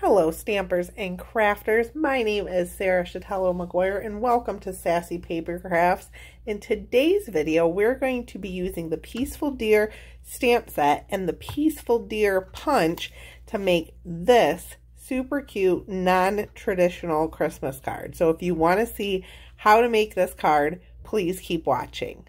Hello stampers and crafters, my name is Sarah Chatello-McGuire and welcome to Sassy Paper Crafts. In today's video we're going to be using the Peaceful Deer stamp set and the Peaceful Deer punch to make this super cute non-traditional Christmas card. So if you want to see how to make this card, please keep watching.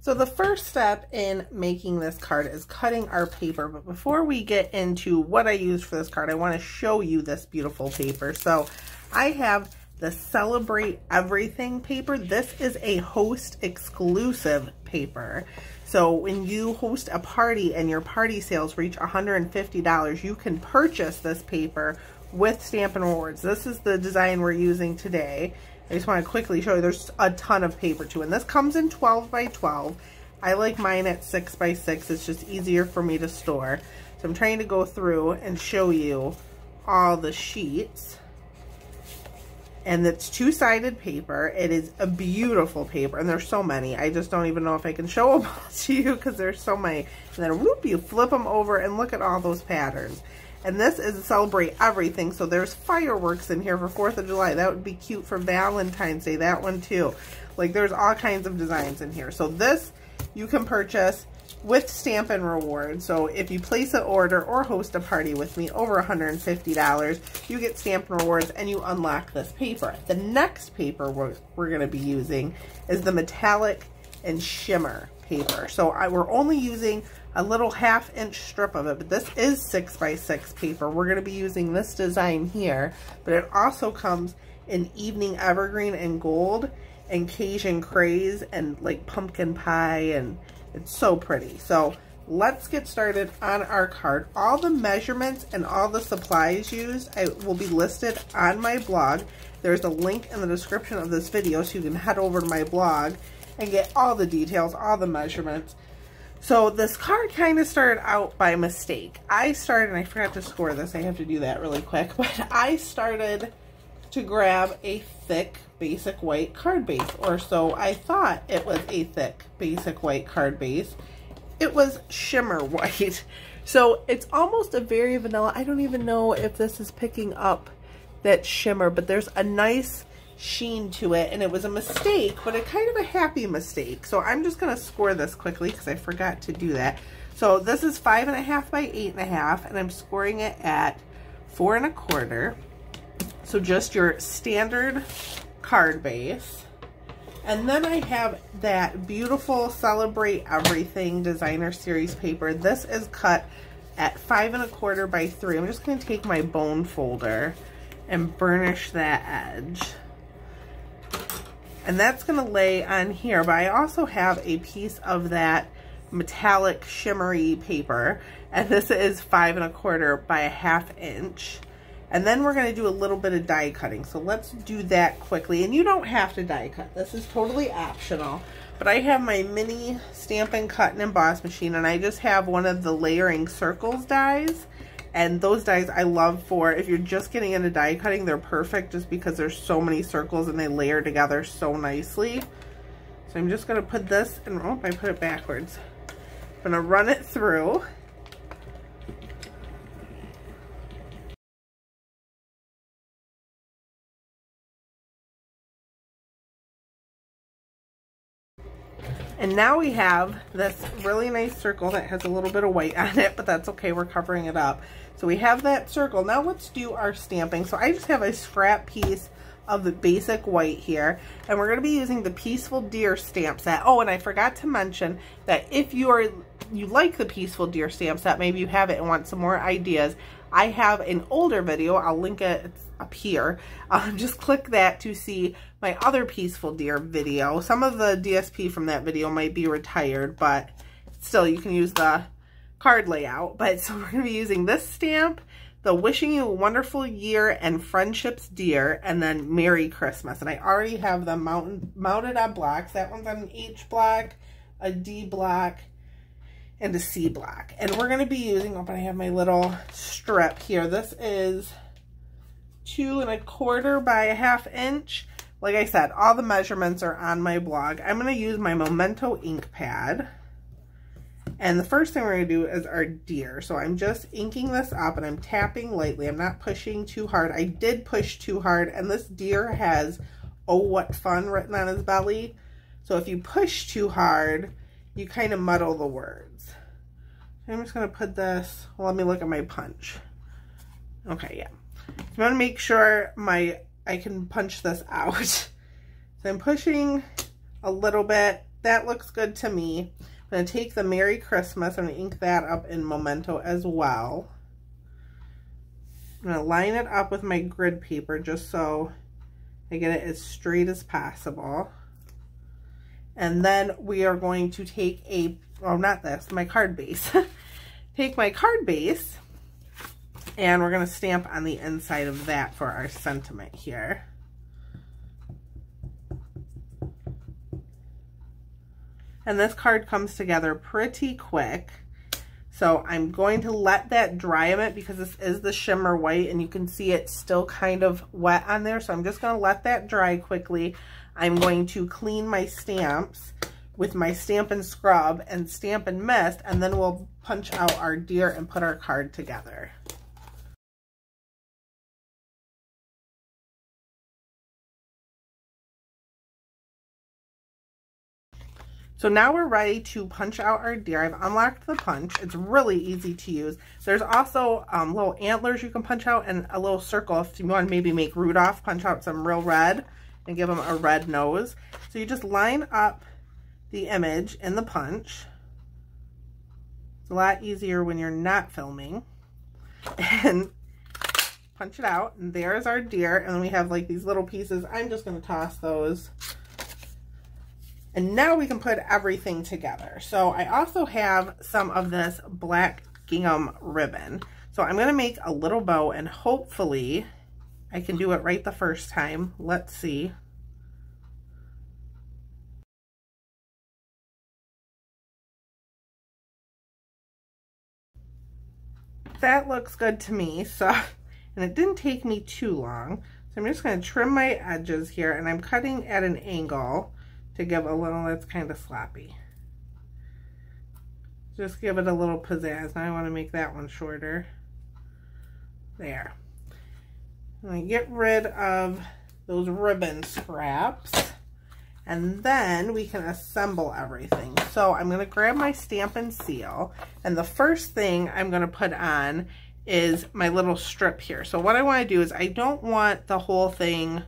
So the first step in making this card is cutting our paper, but before we get into what I use for this card, I want to show you this beautiful paper. So I have the Celebrate Everything paper. This is a host exclusive paper. So when you host a party and your party sales reach $150, you can purchase this paper with Stampin' Rewards. This is the design we're using today. I just want to quickly show you there's a ton of paper too, and this comes in 12 by 12. I like mine at 6 by 6. It's just easier for me to store. So I'm trying to go through and show you all the sheets. And it's two-sided paper. It is a beautiful paper, and there's so many. I just don't even know if I can show them all to you because there's so many. And then whoop, you flip them over and look at all those patterns. And this is Celebrate Everything, so there's fireworks in here for 4th of July. That would be cute for Valentine's Day, that one too. Like, there's all kinds of designs in here. So this you can purchase with Stampin' Rewards. So if you place an order or host a party with me over $150, you get Stampin' Rewards and you unlock this paper. The next paper we're going to be using is the Metallic and Shimmer paper. So we're only using a little 1/2 inch strip of it, but this is 6 by 6 paper. We're going to be using this design here, but it also comes in Evening Evergreen and Gold and Cajun Craze and like pumpkin pie, and it's so pretty. So let's get started on our card. All the measurements and all the supplies used will be listed on my blog. There's a link in the description of this video so you can head over to my blog and get all the details, all the measurements. So this card kind of started out by mistake. I forgot to score this, I have to do that really quick, but I started to grab a thick basic white card base, or so I thought it was a thick basic white card base. It was shimmer white. So it's almost a very vanilla. I don't even know if this is picking up that shimmer, but there's a nice sheen to it, and it was a mistake, but a kind of a happy mistake. So I'm just going to score this quickly because I forgot to do that. So this is 5.5 by 8.5, and I'm scoring it at 4 1/4. So just your standard card base. And then I have that beautiful Celebrate Everything Designer Series paper. This is cut at 5 1/4 by 3. I'm just going to take my bone folder and burnish that edge. And that's going to lay on here, but I also have a piece of that metallic shimmery paper, and this is 5 1/4 by 1/2 inch. And then we're going to do a little bit of die cutting. So let's do that quickly. And you don't have to die cut. This is totally optional. But I have my mini Stampin' Cut and Emboss machine, and I just have one of the layering circles dies. And those dies I love for, if you're just getting into die cutting, they're perfect just because there's so many circles and they layer together so nicely. So I'm just going to put this, and oh, I put it backwards. I'm going to run it through. And now we have this really nice circle that has a little bit of white on it, but that's okay, we're covering it up. So we have that circle. Now let's do our stamping. So I just have a scrap piece of the basic white here, and we're going to be using the Peaceful Deer stamp set. Oh, and I forgot to mention that if you like the Peaceful Deer stamp set, maybe you have it and want some more ideas, I have an older video, I'll link it, it's up here. Just click that to see my other Peaceful Deer video. Some of the DSP from that video might be retired, but still you can use the card layout. But so we're going to be using this stamp, the Wishing You a Wonderful Year and Friendships Dear, and then Merry Christmas. And I already have them mounted on blocks. That one's on an H block, a D block, and a C block. And we're going to be using, oh, but I have my little strip here. This is 2 1/4 by 1/2 inch. Like I said, all the measurements are on my blog. I'm going to use my Memento ink pad. And the first thing we're going to do is our deer. So I'm just inking this up and I'm tapping lightly. I'm not pushing too hard. I did push too hard, and this deer has "Oh, what fun" written on his belly. So if you push too hard, you kind of muddle the words. I'm just going to put this, well, let me look at my punch. Okay, yeah. So I'm going to make sure I can punch this out. So I'm pushing a little bit. That looks good to me. I'm going to take the Merry Christmas. I'm going to ink that up in Memento as well. I'm going to line it up with my grid paper just so I get it as straight as possible. And then we are going to take my card base. Take my card base, and we're going to stamp on the inside of that for our sentiment here. And this card comes together pretty quick. So I'm going to let that dry a bit because this is the shimmer white and you can see it's still kind of wet on there. So I'm just going to let that dry quickly. I'm going to clean my stamps with my Stampin' Scrub and Stampin' Mist, and then we'll punch out our deer and put our card together. So now we're ready to punch out our deer. I've unlocked the punch. It's really easy to use. There's also little antlers you can punch out and a little circle if you want to maybe make Rudolph, punch out some real red and give him a red nose. So you just line up the image in the punch. It's a lot easier when you're not filming. And punch it out, and there's our deer. And then we have like these little pieces. I'm just going to toss those. And now we can put everything together. So I also have some of this black gingham ribbon. So I'm going to make a little bow, and hopefully I can do it right the first time. Let's see. That looks good to me. So, and it didn't take me too long. So I'm just going to trim my edges here, and I'm cutting at an angle to give a little, that's kind of sloppy. Just give it a little pizzazz. Now I want to make that one shorter. There. I'm going to get rid of those ribbon scraps, and then we can assemble everything. So I'm going to grab my Stampin' Seal, and the first thing I'm going to put on is my little strip here. So what I want to do is I don't want the whole thing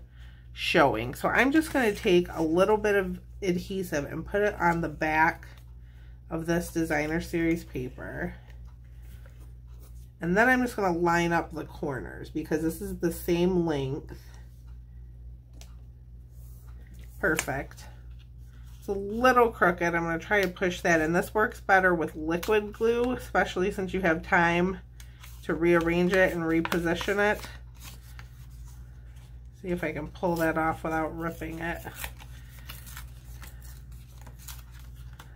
showing. So I'm just going to take a little bit of adhesive and put it on the back of this designer series paper. And then I'm just going to line up the corners because this is the same length. Perfect. It's a little crooked. I'm going to try to push that in. This works better with liquid glue, especially since you have time to rearrange it and reposition it. See if I can pull that off without ripping it.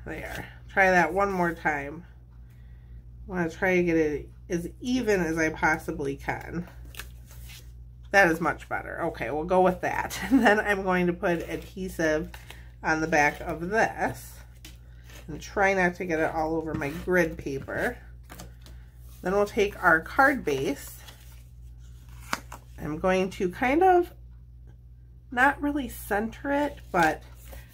There. Try that one more time. I want to try to get it as even as I possibly can. That is much better. Okay, we'll go with that. And then I'm going to put adhesive on the back of this. And try not to get it all over my grid paper. Then we'll take our card base. I'm going to kind of not really center it, but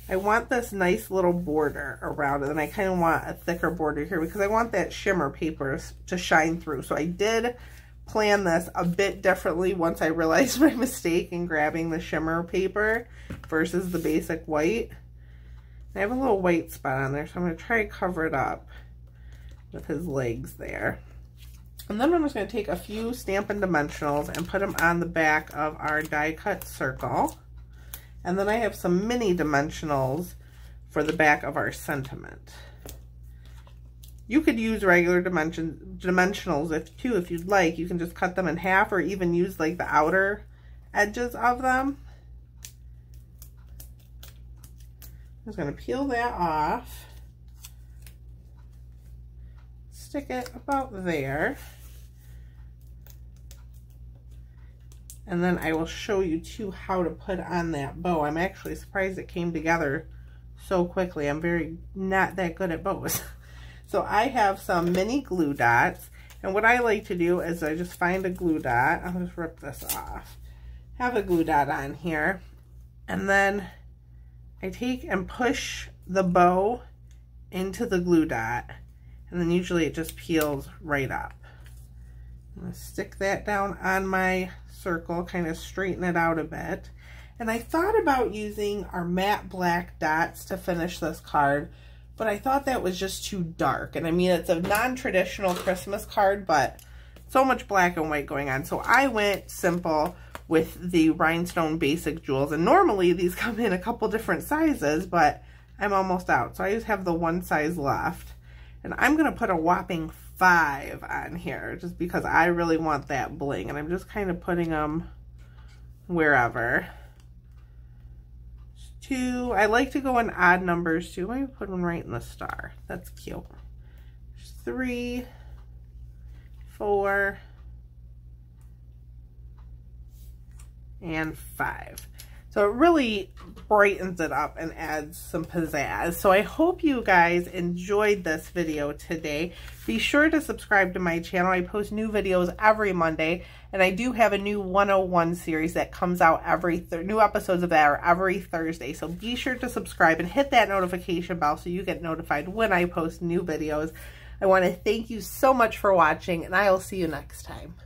I want this nice little border around it, and I kind of want a thicker border here because I want that shimmer paper to shine through. So I did plan this a bit differently once I realized my mistake in grabbing the shimmer paper versus the basic white. I have a little white spot on there, so I'm going to try to cover it up with his legs there. And then I'm just going to take a few Stampin' Dimensionals and put them on the back of our die cut circle. And then I have some mini dimensionals for the back of our sentiment. You could use regular dimensionals if you'd like. You can just cut them in half or even use like the outer edges of them. I'm just going to peel that off. Stick it about there. And then I will show you too how to put on that bow. I'm actually surprised it came together so quickly. I'm not that good at bows. So I have some mini glue dots, and what I like to do is I just find a glue dot. I'll just rip this off. Have a glue dot on here, and then I take and push the bow into the glue dot, and then usually it just peels right up. I'm going to stick that down on my circle, kind of straighten it out a bit. And I thought about using our matte black dots to finish this card, but I thought that was just too dark. And I mean, it's a non-traditional Christmas card, but so much black and white going on. So I went simple with the rhinestone basic jewels. And normally these come in a couple different sizes, but I'm almost out. So I just have the one size left. And I'm going to put a whopping 5 on here just because I really want that bling. And I'm just kind of putting them wherever. 2. I like to go in odd numbers too. Maybe put one right in the star. That's cute. 3, 4, and 5. So it really brightens it up and adds some pizzazz. So I hope you guys enjoyed this video today. Be sure to subscribe to my channel. I post new videos every Monday, and I do have a new 101 series that comes out new episodes of that are every Thursday. So be sure to subscribe and hit that notification bell so you get notified when I post new videos. I want to thank you so much for watching, and I'll see you next time.